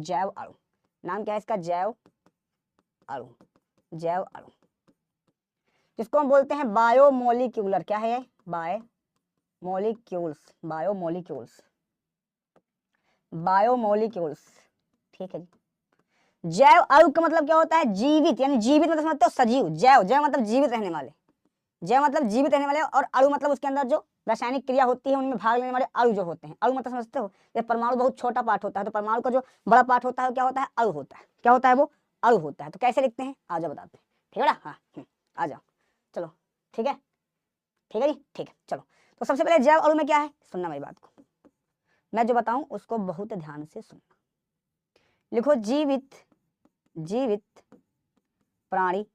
जैव अणु। नाम क्या है इसका? जैव अणु। जैव अणु जिसको हम बोलते हैं बायोमोलिक्यूलर। क्या है? बायोमोलिक्यूल्स। बायोमोलिक्यूल्स। बायोमोलिक्यूल्स। ठीक है जी। जैव अणु का मतलब क्या होता है? जीवित, यानी जीवित मतलब समझते हो सजीव। जैव, जैव मतलब जीवित रहने वाले। जैव मतलब जीवित रहने वाले, और अणु मतलब उसके अंदर जो रासायनिक क्रिया होती है उनमें भाग लेने वाले अणु जो होते हैं। अणु मतलब समझते हो, ये परमाणु बहुत छोटा पार्ट होता है, तो परमाणु का जो बड़ा पार्ट होता है क्या होता है? अणु होता है। क्या होता है वो? अणु होता है। तो कैसे लिखते हैं आ जाओ बताते हैं, ठीक है ना? हाँ आ जाओ, चलो ठीक है, ठीक है जी, ठीक है। चलो तो सबसे पहले जैव अणु में क्या है, सुनना मेरी बात को, मैं जो बताऊं उसको बहुत ध्यान से सुनना। लिखो जीवित, जीवित प्राणी,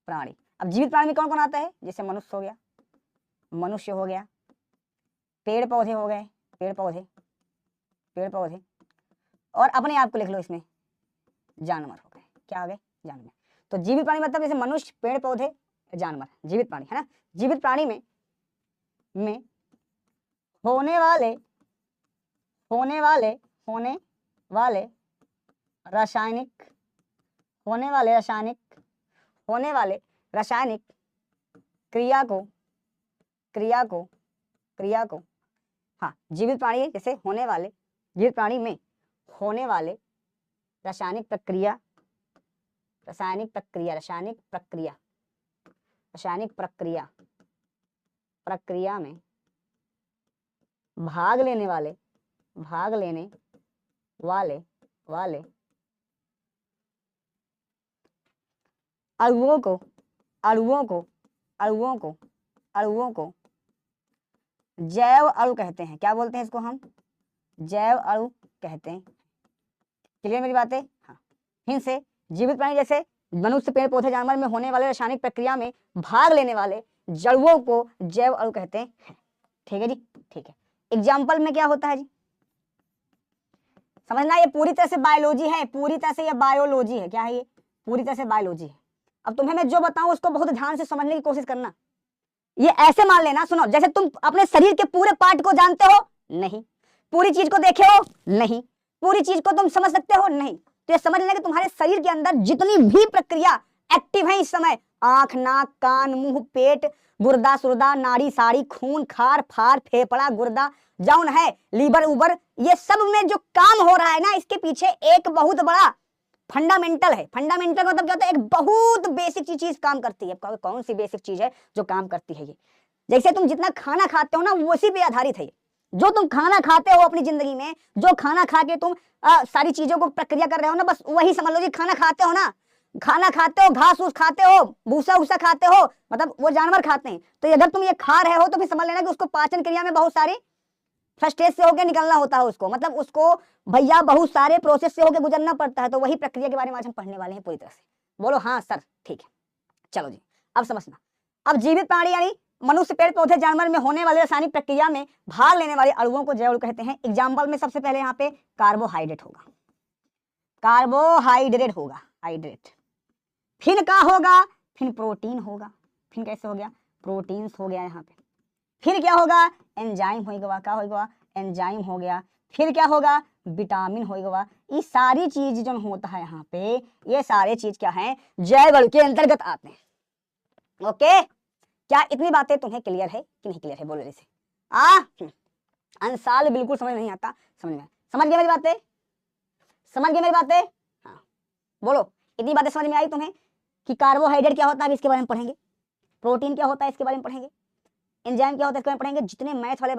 प्राणी। अब जीवित प्राणी में कौन कौन आता है? जैसे मनुष्य हो गया, मनुष्य हो गया, पेड़ पौधे हो गए, पेड़ पौधे, पेड़ पौधे, और अपने आप को लिख लो इसमें, जानवर हो गए। क्या हो गए? जानवर। तो जीवित प्राणी मतलब जैसे मनुष्य, पेड़ पौधे, जानवर, जीवित प्राणी है ना। जीवित प्राणी में होने वाले होने वाले होने वाले रासायनिक होने वाले रासायनिक होने वाले रासायनिक क्रिया को क्रिया को क्रिया को हाँ, जीवित प्राणी जैसे होने वाले, जीवित प्राणी में होने वाले रासायनिक प्रक्रिया रासायनिक प्रक्रिया रासायनिक प्रक्रिया रासायनिक प्रक्रिया प्रक्रिया में भाग लेने वाले वाले अणुओं को अणुओं को अणुओं को अणुओं को जैव अणु कहते हैं। क्या बोलते हैं इसको हम? जैव अणु कहते हैं। क्लियर मेरी बातें? हाँ। हिंद से जीवित प्राणी जैसे मनुष्य, पेड़ पौधे, जानवर में होने वाले रासायनिक प्रक्रिया में भाग लेने वाले जड़ुओं को जैव अणु कहते हैं। ठीक है जी, ठीक है। एग्जाम्पल में क्या होता है जी, समझना, ये पूरी तरह से बायोलॉजी है, पूरी तरह से ये बायोलॉजी है। क्या है ये? पूरी तरह से बायोलॉजी है। अब तुम्हें मैं जो बताऊं उसको बहुत ध्यान से समझने की कोशिश करना। ये ऐसे मान लेना, सुनो, जैसे तुम अपने शरीर के पूरे पार्ट को जानते हो नहीं, पूरी चीज को देखे हो नहीं, पूरी चीज को तुम समझ सकते हो नहीं, तो ये समझ लेना कि तुम्हारे शरीर के अंदर जितनी भी प्रक्रिया एक्टिव है इस समय, आंख, नाक, कान, मुंह, पेट, गुर्दा, सुर्दा, नाड़ी, साड़ी, खून, खार, फार, फेफड़ा, गुर्दा, जौन है, लीवर, उबर, ये सब में जो काम हो रहा है ना, इसके पीछे एक बहुत बड़ा फंडामेंटल है। फंडामेंटल मतलब क्या होता है? एक बहुत बेसिक चीज काम करती है। कौन सी बेसिक चीज है जो काम करती है? ये जैसे तुम जितना खाना खाते हो ना, उसी पे आधारित है। जो तुम खाना खाते हो अपनी जिंदगी में, जो खाना खा के तुम सारी चीजों को प्रक्रिया कर रहे हो ना, बस वही समझ लो कि खाना खाते हो ना, खाना खाते हो, घास फूस खाते हो, भूसा उसा खाते हो, मतलब वो जानवर खाते हैं। तो अगर तुम ये खा रहे हो तो फिर समझ लेना कि उसको पाचन क्रिया में बहुत सारी फर्स्टेज से होकर निकलना होता है उसको, मतलब उसको भैया बहुत सारे प्रोसेस से होकर गुजरना पड़ता है। तो वही प्रक्रिया के बारे में आज हम पढ़ने वाले हैं पूरी तरह से। बोलो हाँ सर, ठीक है। चलो जी, अब समझना। अब जीवित प्राणी यानी मनुष्य, पेड़ पौधे, जानवर में होने वाले रासायनिक प्रक्रिया में भाग लेने वाले अणुओं को जैव अणु कहते हैं। एग्जाम्पल में सबसे पहले यहाँ पे कार्बोहाइड्रेट होगा, कार्बोहाइड्रेट होगा, हाइड्रेट। फिर क्या होगा? फिर प्रोटीन होगा। फिर कैसे हो गया? प्रोटीन्स हो गया यहाँ पे। फिर क्या होगा? एंजाइम होगा। क्या होगा? एंजाइम हो गया। फिर क्या होगा? विटामिन होगा। ये सारी चीज जो होता है यहाँ पे, ये सारे चीज क्या है? जैव अणु के अंतर्गत आते हैं। ओके, क्या इतनी बातें तुम्हें क्लियर है कि नहीं क्लियर है? बोलो जैसे अंसाल बिल्कुल समझ नहीं आता, समझ गए मेरी बातें? समझ गए मेरी बातें? हाँ बोलो, इतनी बातें समझ में आई तुम्हें कि कार्बोहाइड्रेट क्या होता है इसके बारे में पढ़ेंगे, प्रोटीन क्या होता है इसके बारे में पढ़ेंगे, एंजाइम क्या होता है इसके बारे में पढ़ेंगे। जितने मैथ वाले